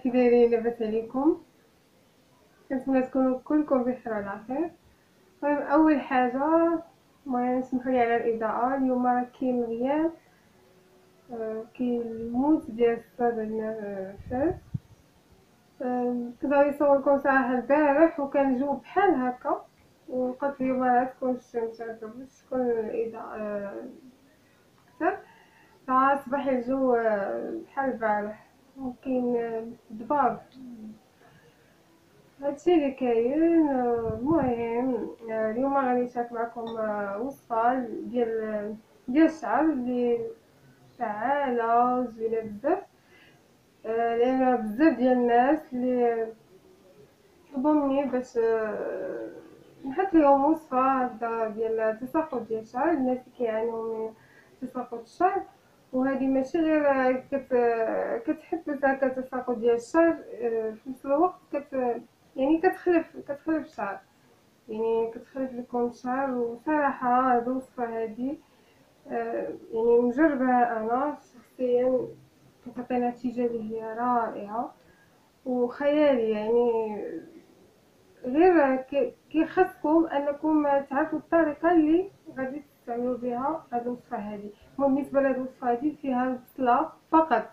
كي دايرين؟ لاباس عليكم؟ كنتمنى تكونوا كلكم بخير وعلى خير. المهم اول حاجه، المهم سمحوا لي على الاضاءه. اليوم راه كاين الغياب، كاين الموت ديال الصاد عندنا فاس. كنت غادي نصوركم صراحه البارح وكان الجو بحال هكا، وقلت اليوم راه تكون الشمس هكا باش تكون الاضاءه اكثر. فاصبح الجو بحال البارح وكاين ضباب. هادشي اللي كاين. المهم اليوم غادي نشارك معكم وصفه ديال الشعر اللي فعاله وزوينه بزاف. لان بزاف ديال الناس اللي طلبوا مني باش نحط لهم وصفه هكذا ديال تساقط ديال الشعر، الناس اللي كيعانيو من تساقط الشعر. وهذه ماشي غير كتحبس هكا تساقط ديال الشعر، في نفس الوقت يعني كتخلف الشعر، يعني كتخلف لكم الشعر. وصراحه هاد الوصفه هادي يعني مجربها انا شخصيا، كتعطي نتيجه اللي هي رائعه وخيالي. يعني غير كيخصكم انكم تعرفوا الطريقه اللي غادي تستعملوا بها هاد الوصفه هذه. بالنسبه لهاد الوصفه هذه فيها البصله فقط،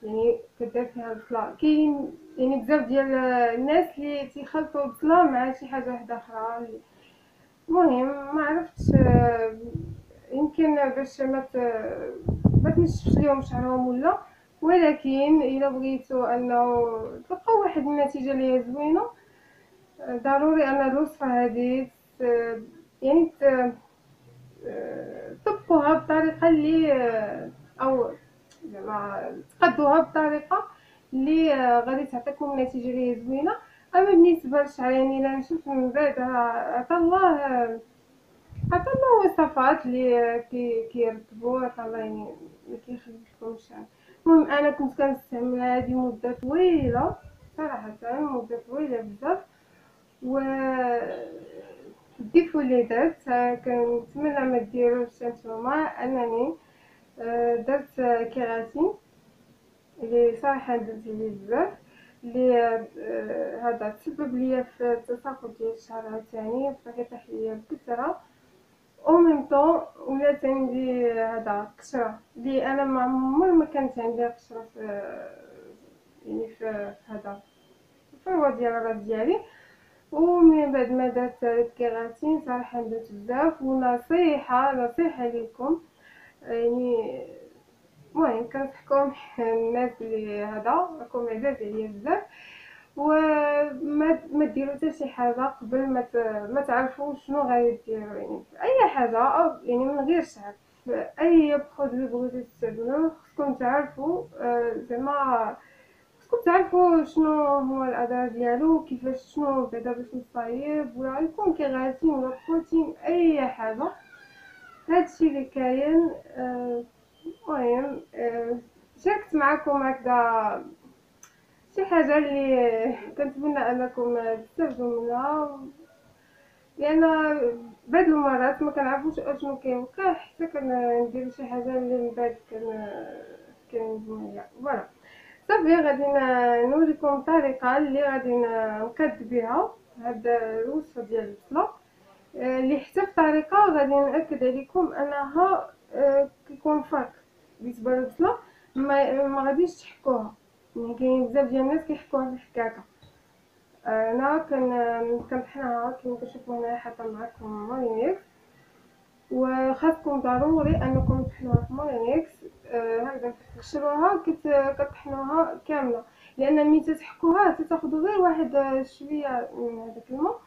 يعني كدير فيها البصله. كاين يعني بزاف ديال الناس اللي تيخلطوا البصله مع شي حاجه واحده اخرى. المهم ما عرفتش، يمكن باش ما تنشفش ليهم شعرهم ولا. ولكن الا بغيتوا انه تلقاو واحد النتيجه اللي هي زوينه، ضروري ان الوصفه هذه يعني طبقوها بطريقه اللي او زعما تقدوها بطريقه اللي غادي تعطيكم نتيجه اللي هي زوينه. اما بالنسبه للشعر، يعني الا نشوف من بعد عطا الله وصفات اللي كيرطبوا، عطا الله يعني ما كيخليش لكم الشعر. المهم انا كنت كنستعمل هذه مده طويله، صراحه مده طويله بزاف. و الضيف اللي درت كنتمنى ما ديروش نتوما، انني درت كيراتين اللي صراحه درت لي بزاف، اللي هذا تسبب لي في تساقط ديال الشعر ثاني، فكيطيح ليا بكثره. او ميم طون ولات عندي هذا قشره اللي انا ما عمر ما كانت عندي قشره في يعني في هذا في الوجه ديال الراس ديالي. ومن بعد ما درت الكيراتين صراحه درت بزاف. ونصيحه لكم، يعني المهم كنصحكم الناس اللي هذا راكم عزاز عليا بزاف، وما ما ديروا حتى شي حاجه قبل ما تعرفوا شنو غادي ديروا. يعني في اي حاجه، او يعني من غير شعر، في اي برودوي بغيتو تستعملوه خصكم تعرفوا زعما خصكم تعرفوا شنو هو الاضرار ديالو، وكيفاش شنو بعدا باش نصايب، ولا يكون كيغاتين ولا بروتين اي حاجه. هادشي اللي كاين. المهم شاركت معكم هكذا شي حاجه اللي كنتمنى انكم تستافدوا منها، لان بعض المرات ما كنعرفوش اشنو كيوقع حتى كنديروا شي حاجه اللي من بعد كندموا ليها. فوالا صافي، غادي نوريكم الطريقه اللي غادي نقاد بها هاد الوصفه ديال البصله، اللي حتى في طريقه غادي ناكد عليكم انها كيكون فرق بالنسبه للبصله. ما غاديش تحكوها، يعني كاين بزاف ديال الناس كيحكوها في الحكاكه. انا كنطحنها كما كتشوفوا هنا، حاطه معكم مارينيكس. وخاصكم ضروري انكم تطحنوها في مارينيكس هكذا تقشروها، كطحنوها كامله، لان ملي تتحكوها تاخذوا غير واحد شويه من هذاك الماء،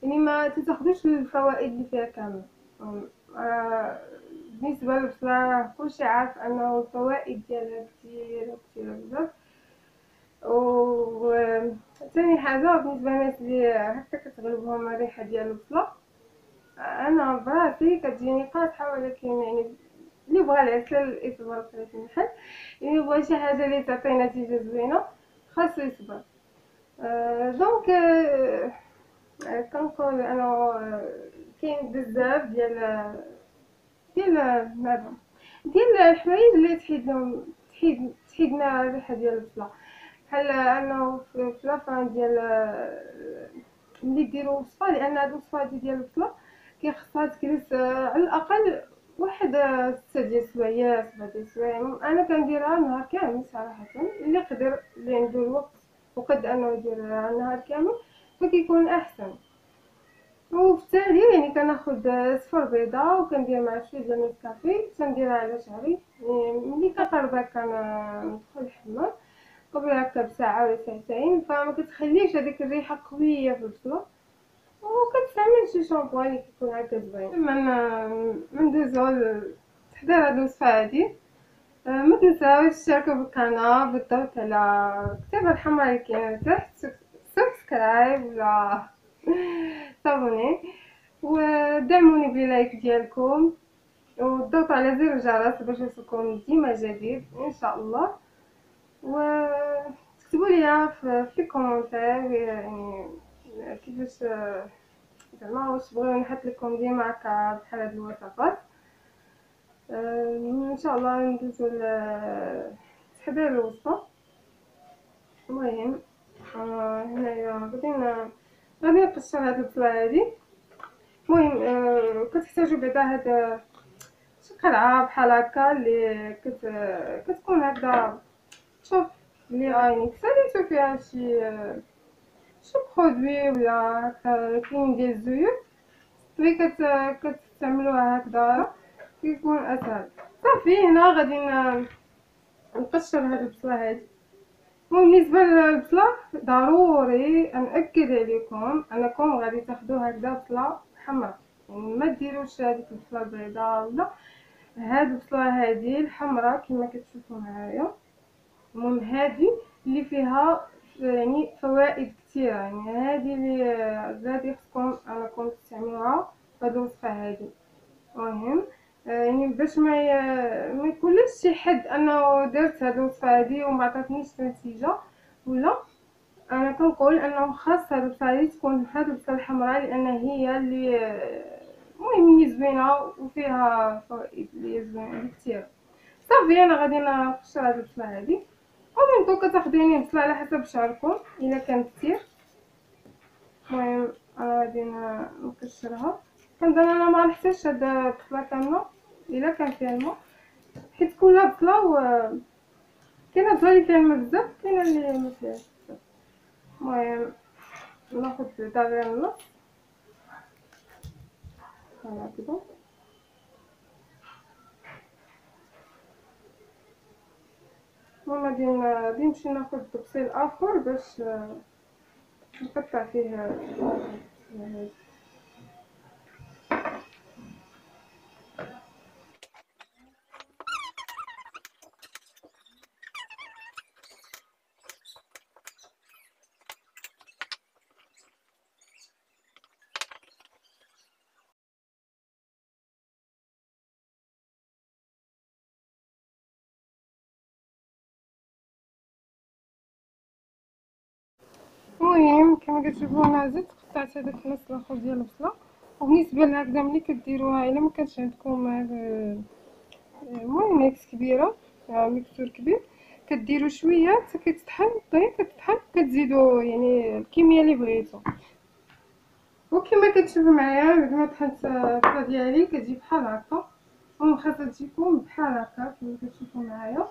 يعني ما تاخذوش الفوائد اللي فيها كامله. بالنسبه للبصله كلشي عارف انه الفوائد ديالها كثير بزاف. و ثاني حاجه بالنسبه للناس اللي هكا كتغلبهم الريحه ديال البصله، انا براسي كتجيني قاصحه، ولكن يعني اللي بغى العسل يصبر في المحل، اللي بغى شي حاجه اللي تعطي نتيجه زوينه خاصو يصبر. دونك كنقول انا كاين بزاف ديال هذا ديال الحوايج اللي تحيد لنا الريحه ديال البصله. بحال انه في لافان ديال ملي ديروا وصفه، لان هاد الوصفه هادي ديال البصله كيخصها تجلس على الاقل واحد 6 ديال السوايع 7 ديال السوايع. انا كنديرها نهار كامل صراحه، اللي يقدر اللي عنده الوقت وقد انه يديرها نهار كامل فكيكون احسن. وفي التالي يعني كناخد صفر بيضه وكندير مع شويه ديال النسكافيه تنديرها على شعري. ملي كنقرب هكا ندخل الحمام قبل هكا بساعه ولا ساعتين، فما كتخليش هذيك الريحه قويه في البصله، وكتستعمل شي شامبو اللي كيكون هكا زوين. من ندوزو لتحضير هاد الوصفه هادي. ما تنساوش تشاركوا بالقناه بالضغط على الكتابه الحمراء اللي كاينه تحت، سبسكرايب ولا صابوني، ودعموني بلايك ديالكم وضغطوا على زر الجرس باش يوصلكم ديما جديد ان شاء الله. وتكتبوا لي في كومونتير يعني كيفاش زعما واش تبغيو نحط لكم ديما هكا بحال هاد الوصفات. ان شاء الله ندوزو لتحضير الوصفه. المهم هنايا غادي نقشر هاد البصله هادي. المهم كتحتاجو بعدا هاد شي قرعه بحال هكا اللي كتكون هكا شوف اللي يعني ساليتو فيها شي برودوي ولا هكا كاين ديال الزيوت اللي كتستعملوها هكذا كيكون اسهل. صافي هنا غادي نقشر هاد البصله هادي. المهم بالنسبه للبصله ضروري ناكد عليكم انكم غادي تاخذوا هكذا بصله حمراء، يعني ما ديروش هذيك البصله البيضاء ولا هاد البصله هادي الحمراء كما كتشوفوا معايا. المهم هادي اللي فيها يعني فوائد كثيره، يعني هادي اللي غادي خصكم انكم تستعملوها في هاد الوصفه هادي. المهم يعني باش ما يقولش شي حد انه درت هاد الوصفه هادي وما عطاتنيش نتيجه، ولا انا كنقول انه خاص هاد البصله هادي تكون هاد البصله الحمراء لان هي اللي المهم هي زوينه وفيها فوائد اللي زوينه كثير. صافي انا غادي نقشر هاد البصله هادي. ومن كتاخدو يعني البصله على حسب شعركم الا كان كثير. المهم انا غادي نقشرها. كنظن انا ما نحتاجش هاد البصله كامله الا كان فيها الماء، حيت كل بصله كاينه بصله اللي فيها الماء بزاف كاينه اللي ما فيهاش بزاف. المهم ناخذ بعدا غير النص هكذا. المهم غادي نمشي ناخذ طبسيل اخر باش نقطع فيه المهم كما كتشوفوا انا زدت قطعت هذاك النص الاخر ديال البصله. وبالنسبه لهكذا ملي كديروها الا ما كانش عندكم المهم ميكس كبيره ميكسور كبير كديروا شويه حتى كتطحن طيب كتطحن كتزيدوا يعني الكميه اللي بغيتو. وكما كتشوفوا معايا بعد ما طحنت البصله ديالي كتجي بحال هكا. المهم خاصها تجيكم بحال هكا كما كتشوفوا معايا.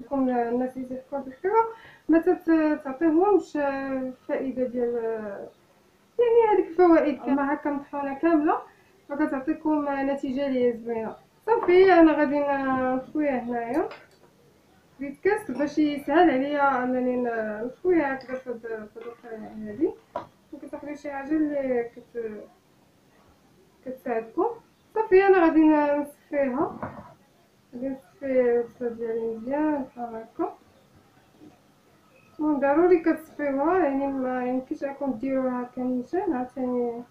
كون الناس اللي تيحكوا بالكره ما تعطيهمش الفائده ديال يعني هذيك الفوائد كما هكا مطحونه كامله فكتعطيكم نتيجه اللي زوينه. صافي انا غادي نشويها هنايا في كاس باش يسهل عليا انني نشويها هكذا في الطريقه هذه. وكتاخذوا شي حاجه اللي كتساعدكم. صافي انا غادي نصفيها، غادي نصفي البصله ديالي مزيان بحال هكا. ضروري كتصفيوها يعني ما يمكنش لكم ديروها هكا نيشان عاوتاني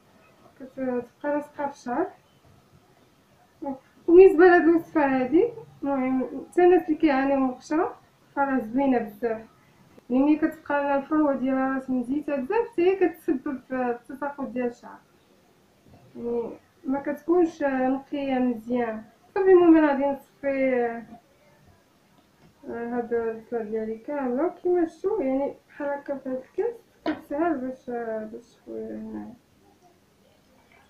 كتبقى لاصقه في الشعر. وبالنسبه لهاد الوصفه هادي المهم حتى الناس اللي كيعانيو من القشره فراه زوينه بزاف، لان كتبقى الفروه ديالها راس مزيته بزاف حتى هي كتسبب في التساقط ديال الشعر، يعني ما كتكونش نقيه مزيان. صافي المهم انا غادي هاد الرسلة ديالي كاملة كيما شفتو، يعني بحال هكا في هاد الكاس كتسهل باش تخويا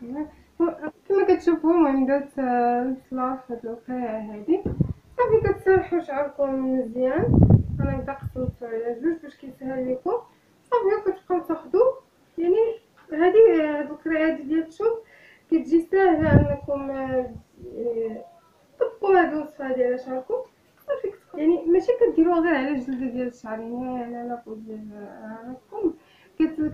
هنايا. كما كتشوفوا المهم درت البصلة في هاد الوقيعة هادي صافي. كتسرحوا شعركم مزيان، انا نبدا قسمت على جوج باش كيسهل لكم صافي. وكتبقاو تاخدو يعني هاد القرعه هادي ديال الشوب كتجي ساهله انكم طبقوا هاد الوصفه هادي على شعركم صافي. يعني ماشي كديروها غير على الجلده ديال الشعر، يعني على لابو ديال راسكم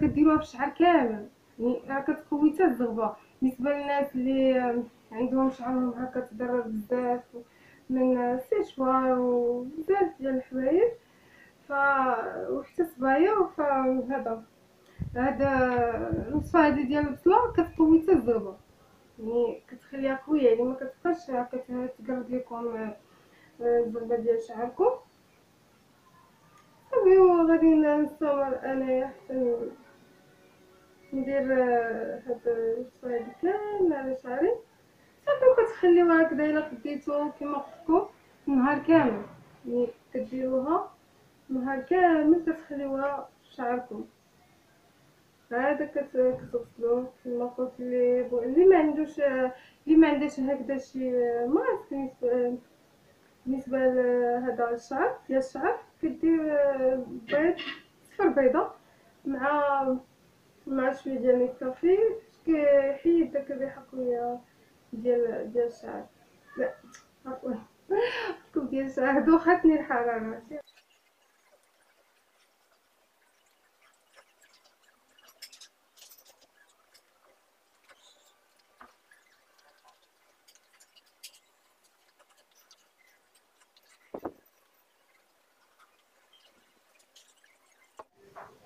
كديروها في الشعر كامل، يعني راه كتقوي حتى الزغبه. بالنسبه للناس اللي عندهم شعرهم هكا تضرر بزاف من السيشوار وبزاف ديال الحوايج ف وحتى الصبايا هذا الوصفه هذه ديال البصله كتقوي حتى الزغبه، يعني كتخليها قويه، يعني ما كتبقاش كتقرد لكم الزغبه ديال شعركم صافي. وغادي نستمر انايا حتى ندير هاد الوصفه هادي كامله على شعري صافي. وكتخليوها هكذا الا خديتو كيما قلت لكم نهار كامل، يعني كديروها نهار كامل كتخليوها في شعركم. هذا كتغسلوه كما قلت اللي ما عندوش اللي ما عندهاش هكذا شي ماسك بالنسبه لهذا الشعر ديال الشعر كدير بيض صفر بيضه مع شويه ديال الكافي باش كيحيد داك الريحه قويه ديال الشعر. لا عفوا كوب ديال الشعر دوختني الحراره.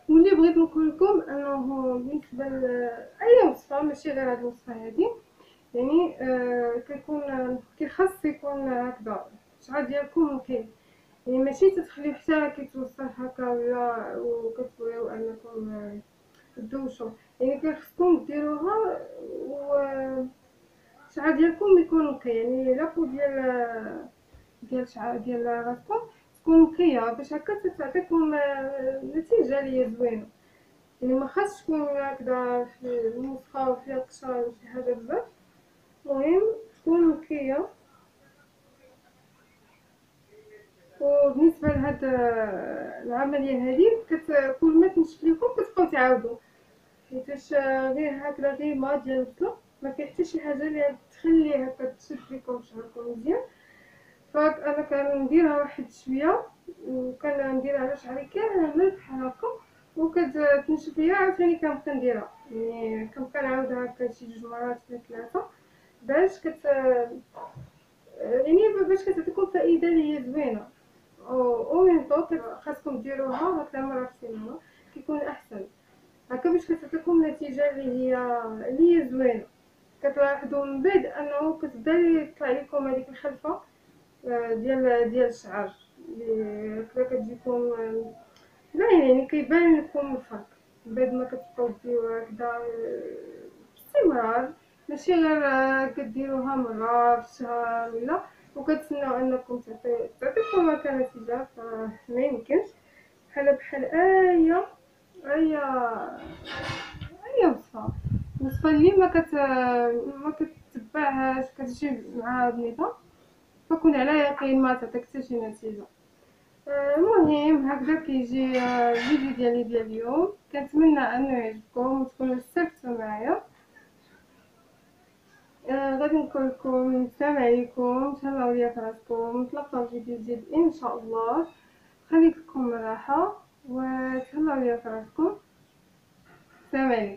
واللي بغيت نقول لكم انه بالنسبه لاي وصفه ماشي غير هذه الوصفه هذه، يعني كيكون كيخص يكون هكذا الشعر ديالكم نقي، يعني ماشي تتخليو حتى كيتوسخ هكا ولا وكتبغيو انكم دوشو، يعني كيخصكم ديروها والشعر ديالكم يكون نقي، يعني لابو ديال شعر ديال راسكم تكون نقيه باش هكا تعطيكم نتيجه اللي هي زوينه. يعني ما خاصش تكون هكذا في المسخه وفيها قشره ولا شي حاجه بزاف، المهم تكون نقيه. وبالنسبه لهاد العمليه هذه كل ما تنشف لكم كتبقاو تعاودوا، حيتاش غير هكذا غير ما ديال البصله ما فيه حتى شي حاجه اللي تخلي هكا تشد لكم شعركم مزيان. فانا كنديرها واحد شويه وكنديرها على شعري كامل بحال هكا وكتنشف ليا عاوتاني كنبقى نديرها، يعني كنبقى نعاودها هكا شي جوج مرات ولا ثلاثه باش يعني باش كتعطيكم فائده اللي هي زوينه. او ميم طون خاصكم ديروها هكا مره في السيمانه كيكون احسن هكا باش كتعطيكم نتيجه اللي هي زوينه. كتلاحظوا من بعد انه كتبدا يطلع لكم هذيك الخلفه ديال الشعر اللي هكذا كتجيكم باين، يعني كيبان لكم الفرق بعد ما كتبقاو ديروها هكذا باستمرار، ماشي غير كديروها مرة في الشهر ولا وكتسناو انكم تعطيكم هكا نتيجة. فما يمكنش بحال اي وصفة اللي ما كتتبعهاش كتجي مع بنيتها فكون على يقين ما تعطيك حتى شي نتيجة. المهم هكذا كيجي الفيديو ديال اليوم، كنتمنى انه يعجبكم وتكونوا استفدتوا معايا. غادي نقول لكم السلام عليكم، تهلاو ليا في راسكم، نتلاقاو في فيديو جديد ان شاء الله. خليكم راحه وتهلاو ليا في راسكم. السلام عليكم.